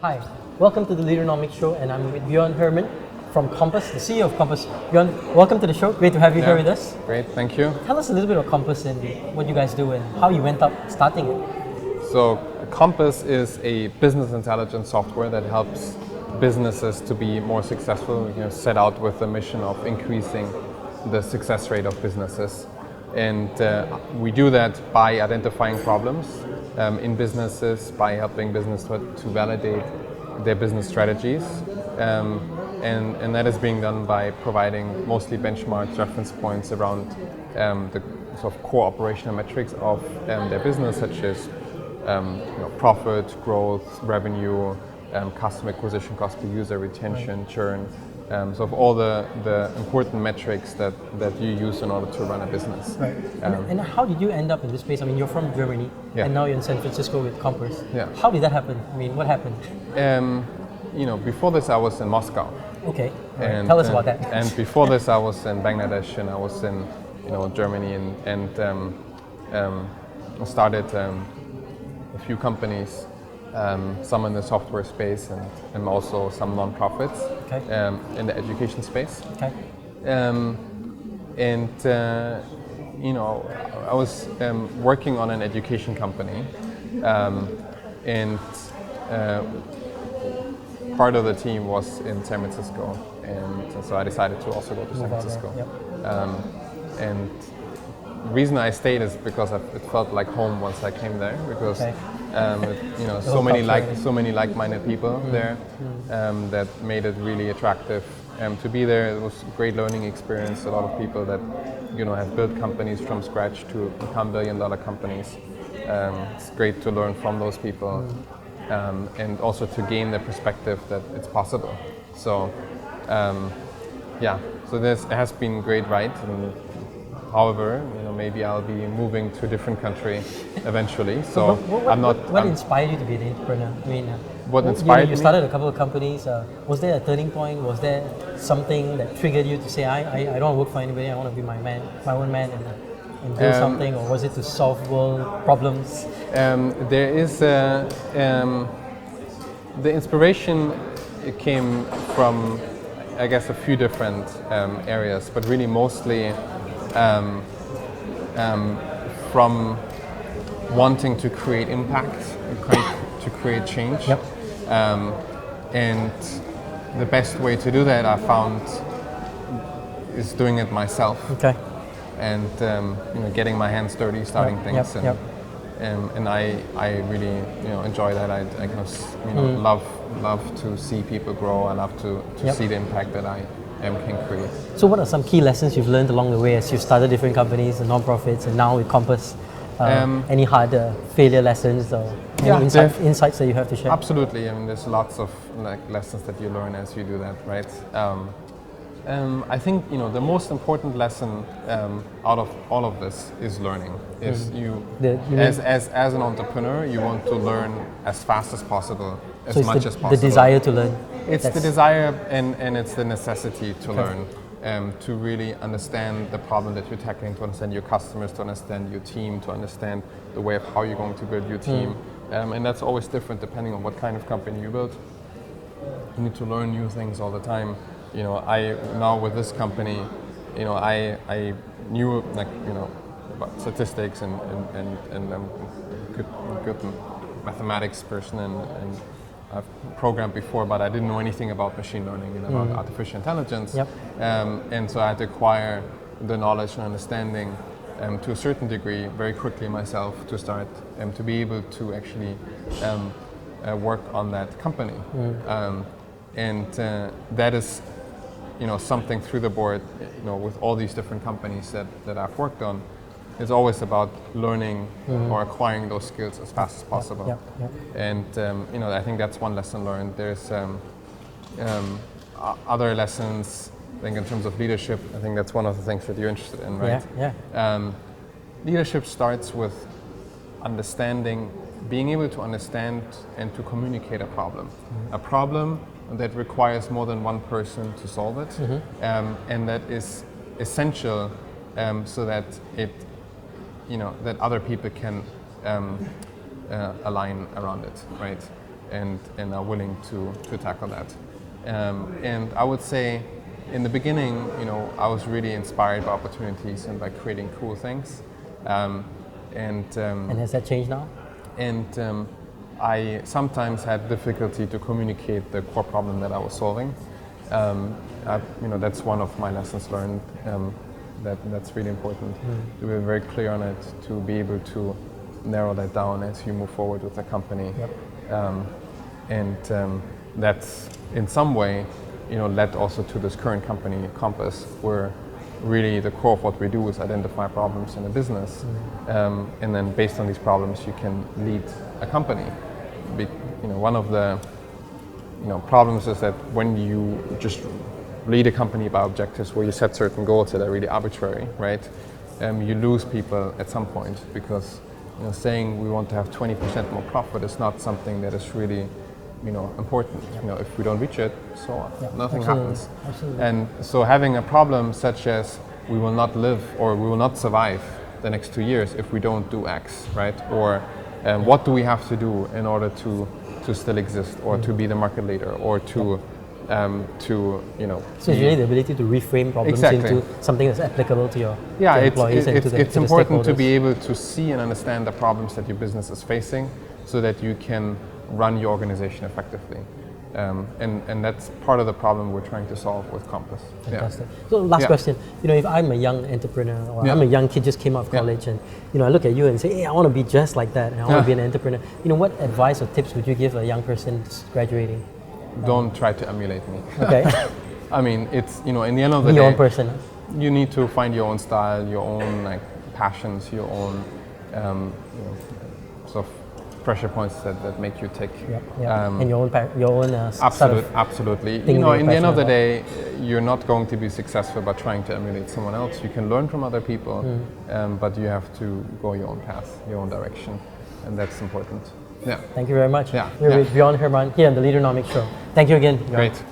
Hi, welcome to the Leaderonomics show, and I'm with Bjoern Hermann from Compass, the CEO of Compass. Bjoern, welcome to the show. Great to have you here with us. Great, thank you. Tell us a little bit about Compass and what you guys do and how you went up starting it. So Compass is a business intelligence software that helps businesses to be more successful. Set out with the mission of increasing the success rate of businesses. And we do that by identifying problems in businesses, by helping business to validate their business strategies. And that is being done by providing mostly benchmarks, reference points around the sort of core operational metrics of their business, such as profit, growth, revenue, customer acquisition cost per user, retention, churn. So of all the important metrics that you use in order to run a business. Right. And how did you end up in this space? I mean, you're from Germany, and now you're in San Francisco with Compass. Yeah. How did that happen? I mean, what happened? Before this I was in Moscow. Okay. And, tell us about that. And before this I was in Bangladesh, and I was in Germany, and started a few companies. Some in the software space and also some non-profits in the education space. Okay. I was working on an education company, and part of the team was in San Francisco, and so I decided to also go to San Francisco. Yep. And the reason I stayed is because it felt like home once I came there, because so many like-minded people there that made it really attractive to be there. It was a great learning experience. A lot of people that have built companies from scratch to become billion-dollar companies. It's great to learn from those people, and also to gain the perspective that it's possible. So so it has been a great ride. However, maybe I'll be moving to a different country eventually. So What inspired you to be an entrepreneur? I mean, what inspired me? You started a couple of companies. Was there a turning point? Was there something that triggered you to say, I don't want to work for anybody. I want to be my own man, and do something? Or was it to solve world problems? There is the inspiration came from, I guess, a few different areas, but really mostly from wanting to create impact, to create change. Yep. And the best way to do that, I found, is doing it myself. Okay. And getting my hands dirty, starting things. Yep. And I really enjoy that. I kind of love to see people grow. I love to see the impact that I can create. So what are some key lessons you've learned along the way as you've started different companies and non-profits and now with Compass? Any hard failure lessons or any insights that you have to share? Absolutely. I mean, there's lots of lessons that you learn as you do that, right? I think the most important lesson out of all of this is learning. Is as an entrepreneur, you want to learn as fast as possible, as much as possible. The desire to learn. It's the desire and it's the necessity to learn, to really understand the problem that you're tackling, to understand your customers, to understand your team, to understand the way of how you're going to build your team. And that's always different depending on what kind of company you build. You need to learn new things all the time. I now with this company, I knew about statistics and I'm a good mathematics person and I've programmed before, but I didn't know anything about machine learning and about artificial intelligence. Yep. And so I had to acquire the knowledge and understanding to a certain degree very quickly myself to start to be able to actually work on that company. And that is something through the board, with all these different companies that I've worked on. It's always about learning or acquiring those skills as fast as possible. Yep. And I think that's one lesson learned. There's other lessons, I think, in terms of leadership. I think that's one of the things that you're interested in, right? Yeah. Leadership starts with understanding, being able to understand and to communicate a problem. A problem that requires more than one person to solve it, and that is essential so that that other people can align around it, right? and are willing to tackle that. And I would say, in the beginning, I was really inspired by opportunities and by creating cool things. And has that changed now? And I sometimes had difficulty to communicate the core problem that I was solving. That's one of my lessons learned. That's really important to be very clear on it, to be able to narrow that down as you move forward with the company. Yep. That's in some way, led also to this current company, Compass, where really the core of what we do is identify problems in a business, and then based on these problems, you can lead a company. One of the problems is that when you just lead a company by objectives where you set certain goals that are really arbitrary, right? You lose people at some point because saying we want to have 20% more profit is not something that is really important. If we don't reach it, so on. Nothing happens. Absolutely. And so having a problem such as we will not live or we will not survive the next 2 years if we don't do X, right? Or what do we have to do in order to still exist or to be the market leader or to So it's really the ability to reframe problems into something that's applicable to your employees and to the it's important to be able to see and understand the problems that your business is facing so that you can run your organization effectively. And that's part of the problem we're trying to solve with Compass. Fantastic. So last question, if I'm a young entrepreneur or I'm a young kid just came out of college and I look at you and say, hey, I want to be just like that and I want to be an entrepreneur. What advice or tips would you give a young person graduating? Don't try to emulate me. Okay. I mean, it's, in the end of the day, your own person. You need to find your own style, your own passions, your own sort of pressure points that make you tick. And your own absolutely. In the end of the day, you're not going to be successful by trying to emulate someone else. You can learn from other people, but you have to go your own path, your own direction, and that's important. Yeah. Thank you very much. Yeah. We're with Bjoern Hermann here on the Leaderonomics show. Thank you again, Bjoern. Great.